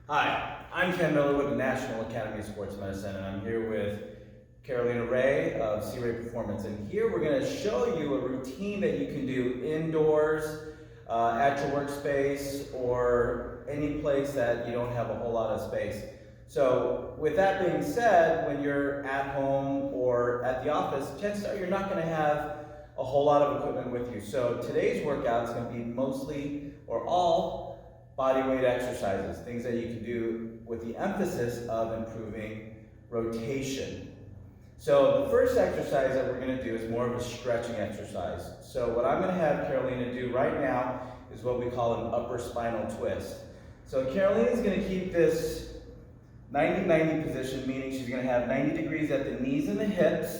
Hi, I'm Ken Miller with the National Academy of Sports Medicine, and I'm here with Carolina Ray of C-Ray Performance. And here we're going to show you a routine that you can do indoors, at your workspace, or any place that you don't have a whole lot of space. So with that being said, when you're at home or at the office, chances are you're not going to have a whole lot of equipment with you. So today's workout is going to be mostly or all body weight exercises, things that you can do with the emphasis of improving rotation. So the first exercise that we're going to do is more of a stretching exercise. So what I'm going to have Carolina do right now is what we call an upper spinal twist. So Carolina is going to keep this 90-90 position, meaning she's going to have 90 degrees at the knees and the hips,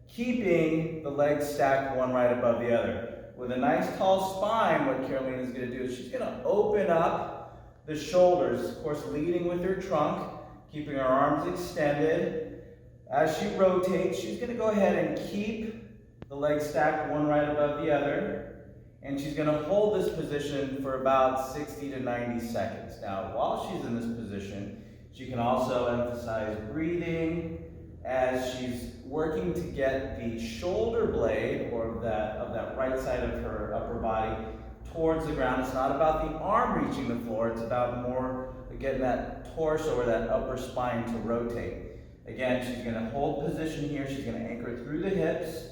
keeping the legs stacked one right above the other. With a nice tall spine, what Carolina is going to do is she's going to open up the shoulders, of course leading with her trunk, keeping her arms extended. As she rotates, she's going to go ahead and keep the legs stacked one right above the other, and she's going to hold this position for about 60 to 90 seconds. Now, while she's in this position, she can also emphasize breathing as she's working to get the shoulder blade, or of that right side of her upper body, towards the ground. It's not about the arm reaching the floor, it's about more getting that torso or that upper spine to rotate. Again, she's going to hold position here, she's going to anchor through the hips,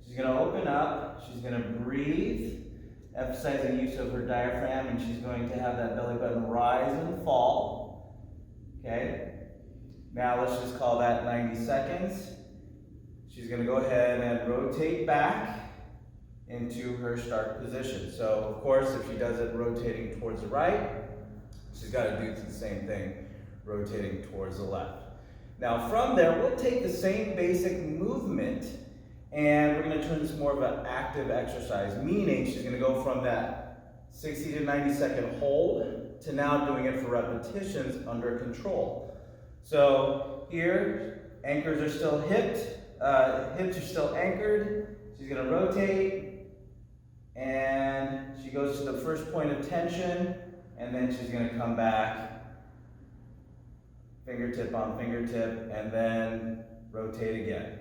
she's going to open up, she's going to breathe, emphasizing use of her diaphragm, and she's going to have that belly button rise and fall. Okay? Now let's just call that 90 seconds. She's going to go ahead and rotate back into her start position. So of course, if she does it rotating towards the right, she's got to do the same thing, rotating towards the left. Now from there, we'll take the same basic movement and we're going to turn this more of an active exercise, meaning she's going to go from that 60 to 90 second hold to now doing it for repetitions under control. So here, anchors are still hips are still anchored. She's going to rotate, and she goes to the first point of tension, and then she's going to come back, fingertip on fingertip, and then rotate again.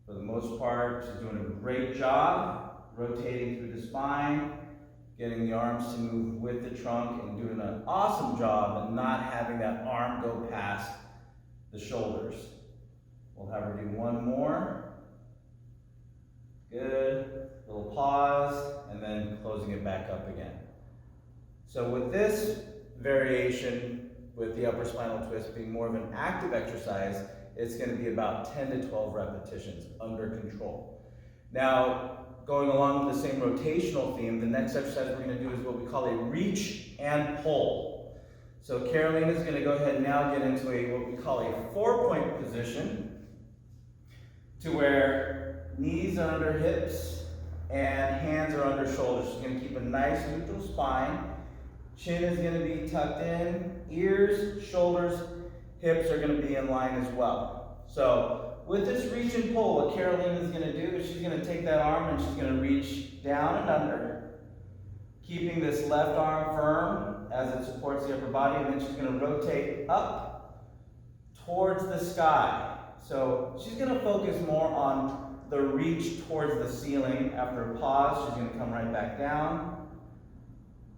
For the most part, she's doing a great job rotating through the spine, getting the arms to move with the trunk, and doing an awesome job of not having that arm go past the shoulders. We'll have her do one more. Good. Little pause, and then closing it back up again. So with this variation, with the upper spinal twist being more of an active exercise, it's going to be about 10 to 12 repetitions under control. Now, going along with the same rotational theme, the next exercise we're going to do is what we call a reach and pull. So Carolina is going to go ahead and now get into what we call a 4-point position, to where knees are under hips and hands are under shoulders. She's going to keep a nice neutral spine. Chin is going to be tucked in. Ears, shoulders, hips are going to be in line as well. So with this reach and pull, what Carolina is going to do is she's going to take that arm and she's going to reach down and under, keeping this left arm firm as it supports the upper body, and then she's going to rotate up towards the sky. So she's going to focus more on the reach towards the ceiling. After a pause, she's going to come right back down,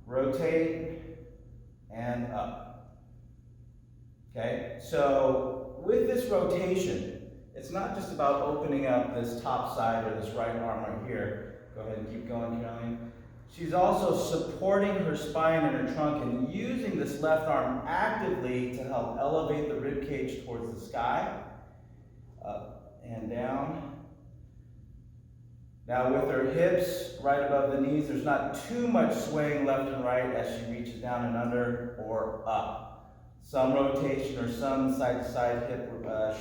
rotate, and up. Okay, so with this rotation, it's not just about opening up this top side or this right arm right here. Go ahead and keep going, Caroline. She's also supporting her spine and her trunk and using this left arm actively to help elevate the rib cage towards the sky. Up and down. Now with her hips right above the knees, there's not too much swaying left and right as she reaches down and under or up. Some rotation or some side-to-side hip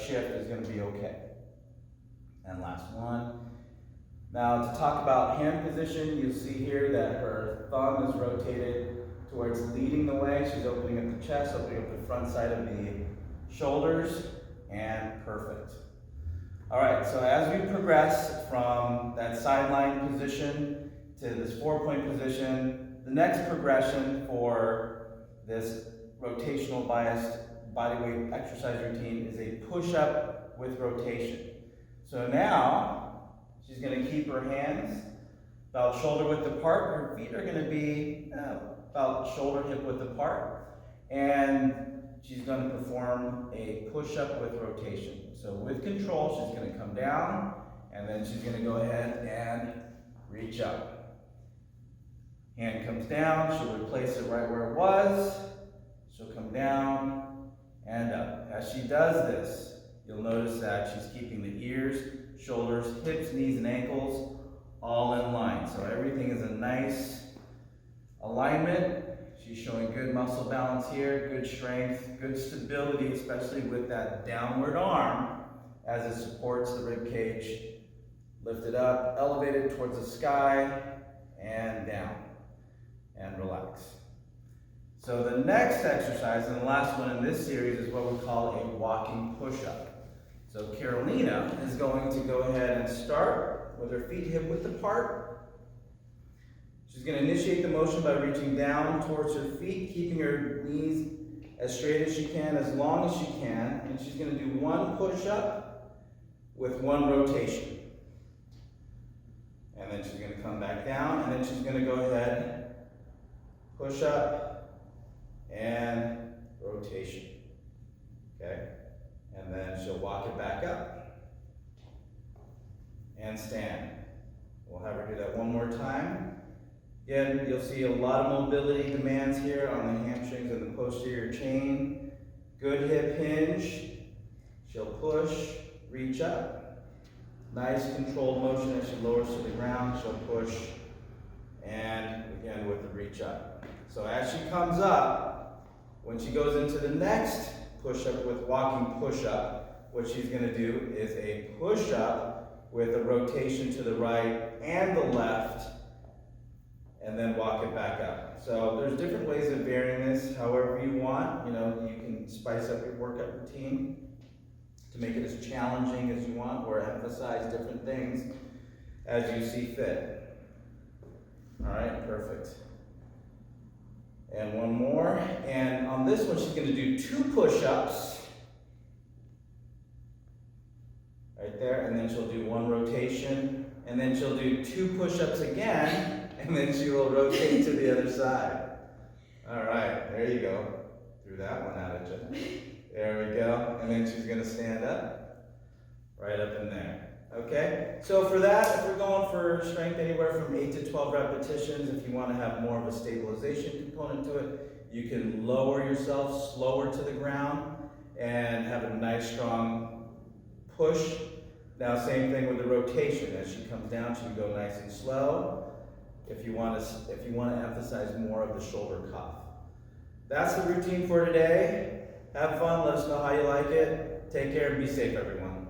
shift is going to be okay. And last one. Now to talk about hand position, you'll see here that her thumb is rotated to where it's leading the way. She's opening up the chest, opening up the front side of the shoulders, and perfect. All right, so as we progress from that sideline position to this 4-point position, the next progression for this rotational biased bodyweight exercise routine is a push-up with rotation. So now, she's going to keep her hands about shoulder width apart. Her feet are going to be about shoulder hip width apart. And she's going to perform a push-up with rotation. So with control, she's going to come down, and then she's going to go ahead and reach up. Hand comes down, she'll replace it right where it was. She'll come down and up. As she does this, you'll notice that she's keeping the ears, shoulders, hips, knees, and ankles all in line. So everything is a nice alignment. She's showing good muscle balance here, good strength, good stability, especially with that downward arm as it supports the rib cage. Lift it up, elevate it towards the sky, and down, and relax. So the next exercise, and the last one in this series, is what we call a walking push-up. So Carolina is going to go ahead and start with her feet hip width apart. She's going to initiate the motion by reaching down towards her feet, keeping her knees as straight as she can, as long as she can, and she's going to do one push-up with one rotation. And then she's going to come back down, and then she's going to go ahead, push up, and rotation. Okay? And then she'll walk it back up, and stand. We'll have her do that one more time. Again, you'll see a lot of mobility demands here on the hamstrings and the posterior chain. Good hip hinge. She'll push, reach up. Nice controlled motion as she lowers to the ground. She'll push, and again with the reach up. So as she comes up, when she goes into the next push-up with walking push-up, what she's going to do is a push-up with a rotation to the right and the left, and then walk it back up. So there's different ways of varying this however you want. You know, you can spice up your workout routine to make it as challenging as you want, or emphasize different things as you see fit. All right, perfect. And one more. And on this one, she's going to do 2 push-ups. Right there, and then she'll do 1 rotation, and then she'll do 2 push-ups again, and then she will rotate to the other side. All right, there you go. Threw that one out at you. There we go. And then she's going to stand up, right up in there. Okay? So for that, if we're going for strength anywhere from 8 to 12 repetitions, if you want to have more of a stabilization component to it, you can lower yourself slower to the ground and have a nice strong push. Now, same thing with the rotation. As she comes down, she can go nice and slow. If you want to emphasize more of the shoulder cuff. That's the routine for today. Have fun. Let us know how you like it. Take care and be safe, everyone.